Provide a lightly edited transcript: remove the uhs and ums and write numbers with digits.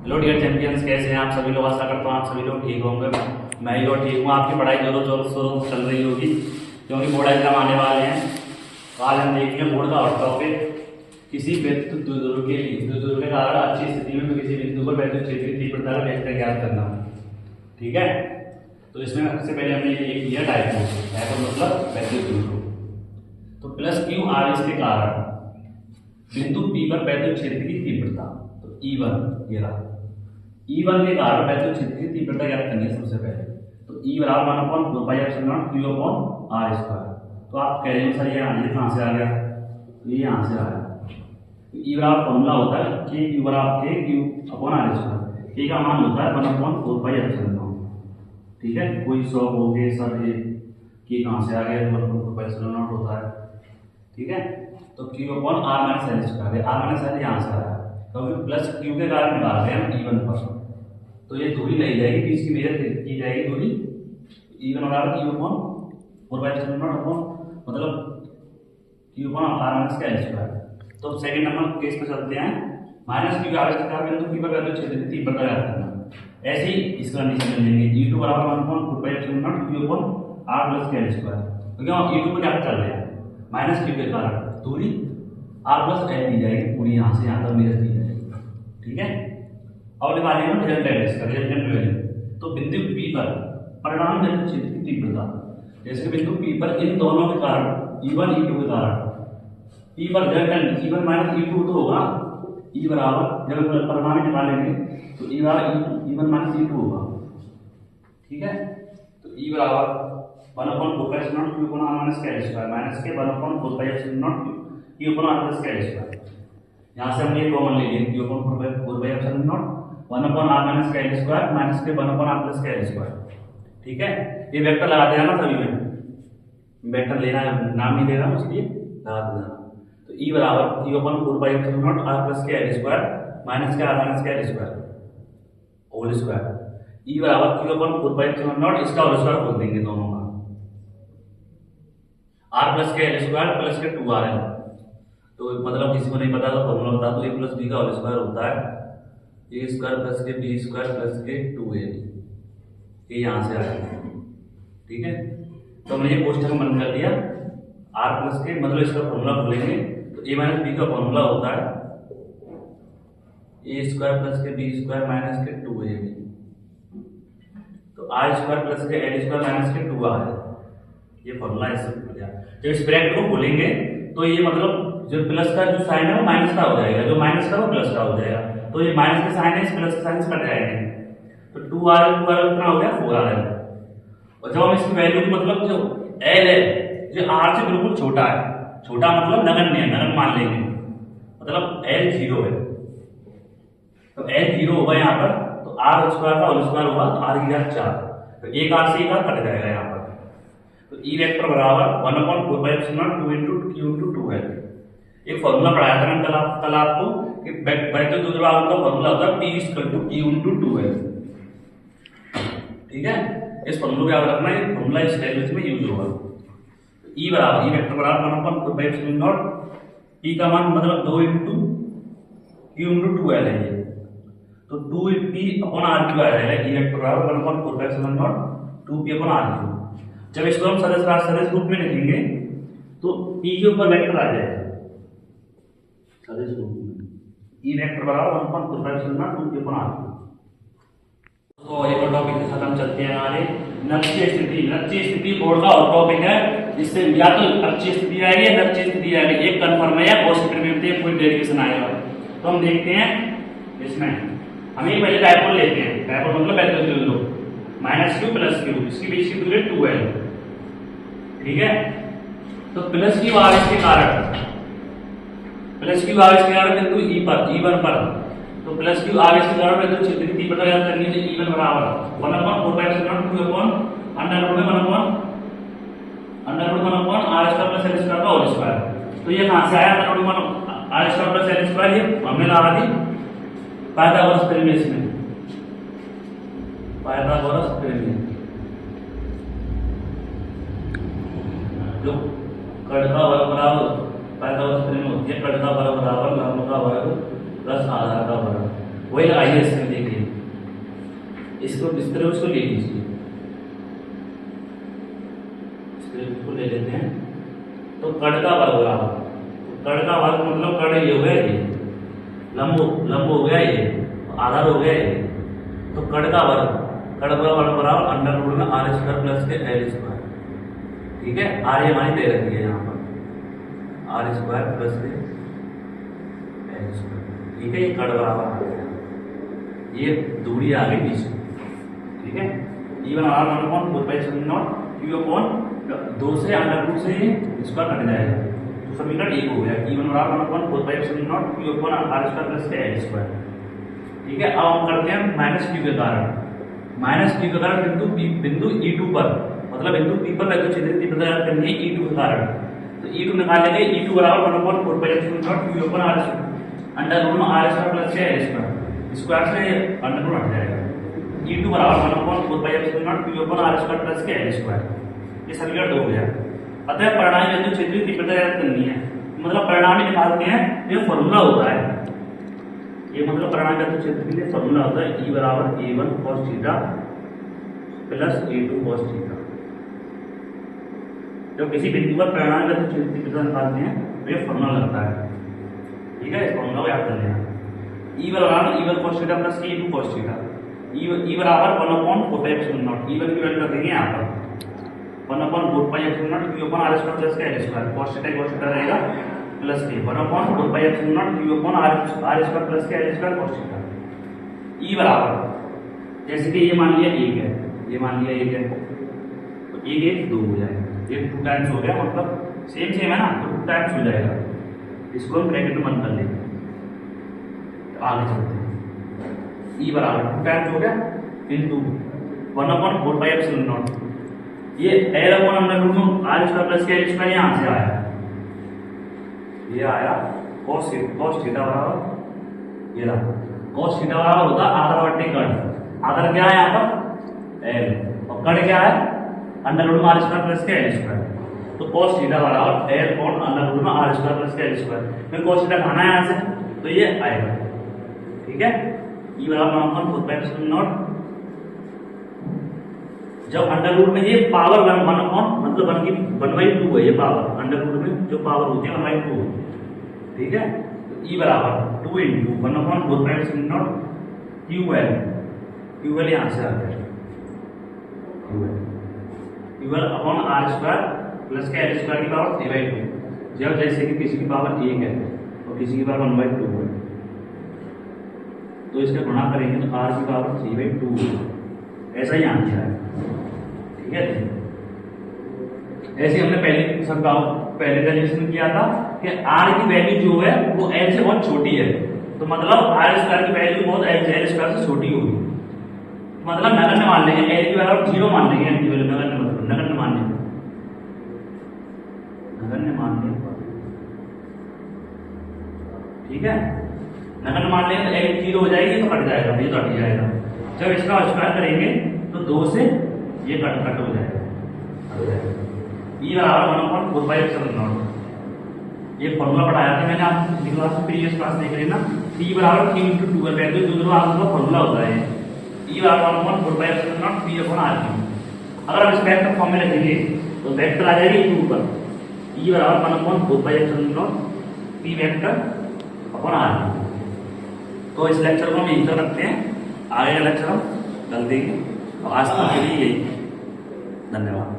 Hello dear champions, कैसे हैं आप सभी लोग। आशा करता हूँ आप सभी लोग ठीक होंगे। मैं ही और ठीक हूँ। आपकी पढ़ाई जोरों शोरों से चल रही होगी क्योंकि बोर्ड एग्जाम आने वाले हैं। तो आज हम देखेंगे बोर्ड का आउट टॉपिक, किसी व्यक्ति द्विध्रुव के कारण अच्छी स्थिति में किसी बिंदु पर वैद्युत क्षेत्र की तीव्रता का वेक्टर ज्ञात करना। ठीक है, तो इसमें सबसे पहले हमने ये किया डायपोल मतलब वैद्युत ध्रुव। तो प्लस क्यू आर इसके कारण बिंदु पी पर वैद्युत क्षेत्र की तीव्रता, तो E1 ये रहा। E1 के कारण वैद्युत क्षेत्र की तीव्रता ज्ञात करनी है सबसे पहले। तो E बराबर 1/4 Q अपॉन R स्क्वायर। तो आप कह रहे हो सर ये कहाँ से आ गया, तो ये यहाँ से आया। तो E बराबर फॉर्मूला होता है Q बराबर Q upon R square. K का मान होता है 1/4। ठीक है, कोई 100 हो गए सर ये K कहाँ से आ गया, 1/4 होता है। ठीक है, तो Q upon R minus L square, R minus L यहाँ से आया क्योंकि प्लस Q के कारण निकाल रहे हैं हम E1 पर। तो ये दूरी ली जाएगी, तो इसकी मेजर की जाएगी दूरी। E1 बराबर Q अपॉन 4/0 अपॉन मतलब Q upon R minus L square. तो सेकंड नंबर केस पे चलते हैं। माइनस Q आर स्क्वायर बिंदु P पर वैद्युत क्षेत्र की तीव्रता ज्ञात करना। ऐसे ही इस कंडीशन में लेंगे E2 बराबर 1/4 Q upon R plus L square. तो क्या E2 को क्या चल रहे हैं माइनस Q के कारण दूरी R प्लस L दी जाएगी, पूरी यहाँ से यहाँ तक मेजर की जाएगी। ठीक है, और निकालेंगे हम रिजल्टेंट वैल्यू। तो बिंदु P पर परिणाम वैद्युत क्षेत्र की तीव्रता, जैसे बिंदु P पर इन दोनों के कारण E1 E2 के कारण P पर रिजल्टेंट E1 माइनस E2 तो होगा। E बराबर जब परिणाम निकालेंगे तो E बराबर E1 माइनस E2 होगा। ठीक है, तो E बराबर 1/4 Q upon R minus L square minus के 1/4 Q upon R plus L square. यहाँ से हमने कॉमन ले लिया Q upon 4/0 1/R minus L square minus के 1/R प्लस L स्क्वायर। ठीक है, ये वेक्टर लगा देना ना सभी में, वेक्टर लेना है, नाम नहीं ले रहा हूँ इसलिए लगा देना। तो E बराबर Q अपॉन 4/0 R प्लस के L स्क्वायर माइनस के R माइनस के L square whole square. E बराबर Q अपॉन 4/0 इसका होल स्क्वायर बोल देंगे दोनों का, R प्लस के L स्क्वायर प्लस के 2R है। तो मतलब किसी को नहीं पता तो फॉर्मूला बता दो, A प्लस B का होल स्क्वायर होता है A स्क्वायर प्लस के B स्क्वायर प्लस के 2AB। ये यहाँ से आया। ठीक है, तो हमने ये क्वेश्चन बंद कर दिया। R प्लस के मतलब इसका फॉर्मूला बोलेंगे तो A माइनस B का फॉर्मूला होता है A स्क्वायर प्लस के B स्क्वायर माइनस के 2AB। तो R स्क्वायर प्लस के L स्क्वायर माइनस के 2R है। ये फॉर्मूला इससे हो गया। जब इस ब्रैकेट को खोलेंगे तो ये मतलब जो प्लस का जो साइन है वो माइनस का हो जाएगा, जो माइनस का वो प्लस का हो जाएगा। तो ये माइनस के साइन है, इस प्लस के साइन से कट जाएंगे। तो 2R कितना हो गया 4R। और जब हम इसकी वैल्यू मतलब जो L है जो R से बिल्कुल छोटा है, छोटा मतलब नगण्य है, नगण्य मान लेंगे, मतलब L 0 है। तो L 0 होगा यहाँ पर, तो R स्क्वायर का होल स्क्वायर होगा, R की जगह 4, तो एक R से एक R कट जाएगा यहाँ पर। तो E वेक्टर बराबर 1/4 2 into Q into 2 है। एक फॉर्मूला पढ़ाया था मैंने कल आपको कि वैद्युत ध्रुव का फॉर्मूला होता है P equal to Q into 2L। ठीक है, इस फॉर्मूला को याद रखना है, फॉर्मूला इस लैंग्वेज में यूज होगा। तो E बराबर E वेक्टर बराबर 1/4 P का मान मतलब 2 into Q into 2L है ये। तो 2P अपॉन R क्यू आ जाएगा। E वेक्टर बराबर 1/4 2P अपॉन R क्यू। जब इसको हम सदिश रूप में लिखेंगे तो P के ऊपर वेक्टर आ जाएगा सदिश रूप में। E वेक्टर बराबर 1/4 2P अपॉन R क्यू। तो एक और टॉपिक के साथ हम चलते हैं आगे। नक्षीय स्थिति, नक्षीय स्थिति बोर्ड का और टॉपिक है। इससे या तो अक्षीय स्थिति आएगी या नक्षीय स्थिति आएगी, एक कन्फर्म है या पॉजिटिव कोई डेरिवेशन आएगा। तो हम देखते हैं इसमें, हम एक पहले डायपोल लेते हैं। डायपोल मतलब वैद्युत ध्रुव माइनस Q प्लस Q, इसके बीच की दूरी 2L। ठीक है, तो प्लस Q आवेश के कारण बिंदु E1 पर, तो प्लस Q आवेश के कारण वैद्युत क्षेत्र की तीव्रता ज्ञात करनी है। E1 बराबर 1/4 2 upon R square plus L square का होल स्क्वायर। तो ये कहाँ से आया R square plus L square, ये हमने लगा दी पाइथागोरस प्रमेय में, पाइथागोरस प्रमेय जो कर्ण का वर्ग बराबर पाइथागोरस प्रमेय होती है, कर्ण का वर्ग बराबर लंब का वर्ग प्लस आधार का वर्ग। वही लगाइए इसमें, देखिए इसको इस तरह उसको ले लीजिए, इस तरह इसको ले लेते हैं। तो कड़ का वर्ग बराबर, तो कड़ का वर्ग मतलब कड़ ये हो गया, ये लंब हो गया, ये आधार हो गया ये। तो कड़ का वर्ग, कड़ का वर्ग बराबर अंडर रूट में आर स्क्वायर प्लस के एल स्क्वायर। ठीक है, आर ये हमारी दे रखी है यहाँ पर, आर स्क्वायर प्लस के एल स्क्वायर। ठीक है, ये कड़ बराबर आ गया, ये दूरी आ गई बीच में। ठीक है, E one are one upon 4/7 Q upon 2 से अंडर रूट से ये स्क्वायर कट जाएगा, तो समीकरण एक हो गया, E one are one upon 4/7 Q upon R square plus के एल स्क्वायर। ठीक है, अब हम करते हैं माइनस क्यू के कारण, माइनस क्यू के कारण बिंदु E2 पर, मतलब बिंदु P पर वैद्युत क्षेत्र की प्रदान करनी है E2 के कारण। तो E2 निकालेंगे, E2 बराबर 1/4/7 Q upon R under root में आर स्क्वायर प्लस के एल स्क्वायर, स्क्वायर से अंडर रूट हट जाएगा। E2 बराबर 1/4/7 Q upon R square plus के एल स्क्वायर। ये समीकरण 2 हो गया। अतः परिणामी वैद्युत क्षेत्र की तीव्रता ज्ञात करनी है, मतलब परिणामी निकालते हैं, ये फॉर्मूला होता है, ये मतलब परिणामी वैद्युत क्षेत्र के लिए फॉर्मूला होता है E बराबर A1 cos theta plus A2 cos theta. जब किसी बिंदु पर परिणामी वैद्युत क्षेत्र की तीव्रता निकालते हैं तो ये फॉर्मूला लगता है। ठीक है, इस फॉर्मूला को याद कर लेना, E बराबर A1 cos theta plus A2 cos theta. E बराबर 1/4/0, E1 की वैल्यू रखेंगे यहाँ पर 1/4/0 Q upon R square plus के एल स्क्वायर, cos थीटा रहेगा प्लस के 1/4/0 Q upon R square plus के L square cos theta. E बराबर, जैसे कि ये मान लिया 1 है, ये मान लिया 1 है, तो 1 2 हो जाएगा, ये 2 टाइम्स हो गया, मतलब सेम है ना, तो 2 टाइम्स हो जाएगा। इसको हम ब्रैकेट में बंद कर लेंगे, तो आगे चलते हैं। E बराबर 2 टाइम्स हो गया इंटू 1/4/0, ये एल अपॉन अंडर रूट में आर स्क्वायर प्लस के एल स्क्वायर यहाँ से आया, ये आया cos थीटा बराबर, ये रहा cos थीटा बराबर होता है आधार बटे कड़। आधार क्या है यहाँ पर एल, और कड़ क्या है अंडर रूट में आर स्क्वायर प्लस के एल स्क्वायर। तो cos थीटा बराबर एल अपॉन अंडर रूट में आर स्क्वायर प्लस के एल स्क्वायर। फिर cos थीटा खाना है यहाँ से, तो ये आएगा। ठीक है, E बराबर 1/4/0, जब अंडर रूट में ये पावर 1 मतलब 1/2 है, ये पावर अंडर रूट में जो पावर होती है 1/2। ठीक है, तो E बराबर 2 इंटू 1/4/0 QL यहाँ से आ गया, QL upon R square plus के एल स्क्वायर की पावर 3/2। जब जैसे कि किसी की पावर 1 है और किसी की पावर 1/2 है, तो इसका गुणा करेंगे तो आर की पावर 3/2, ऐसा ही आंसर है। ठीक है, ऐसे हमने पहले डेरिवेशन किया था कि आर की वैल्यू जो है वो एल से बहुत छोटी है, तो मतलब आर स्क्वायर की वैल्यू बहुत एल स्क्वायर से छोटी होगी, मतलब नगण्य मान लेंगे, एल की वैल्यू 0 मान लेंगे, एल की वैल्यू नगण्य मान लेंगे, ठीक है, नगण्य मान लेंगे तो एल 0 हो जाएगी, तो कट जाएगा, ये तो हट जाएगा। जब इसका स्क्वायर करेंगे तो 2 से ये कट हो जाएगा। E बराबर 1/4/0, ये फॉर्मूला पढ़ाया था मैंने आपको क्लास में, प्रीवियस क्लास देख लेना। E बराबर 3 × 2 है, जो दोनों आपका फॉर्मूला होता है। E बराबर 1/4/0 P अपॉन R3। अगर हम इस वेक्टर फॉर्म में रखेंगे तो वेक्टर आ जाएगी 2 पर, E बराबर 1/4/0 P वेक्टर अपॉन R3। तो इस लेक्चर को हम यहीं तक रखते हैं, आगे का लेक्चर हम कल देंगे। और आज तक के लिए यही, धन्यवाद।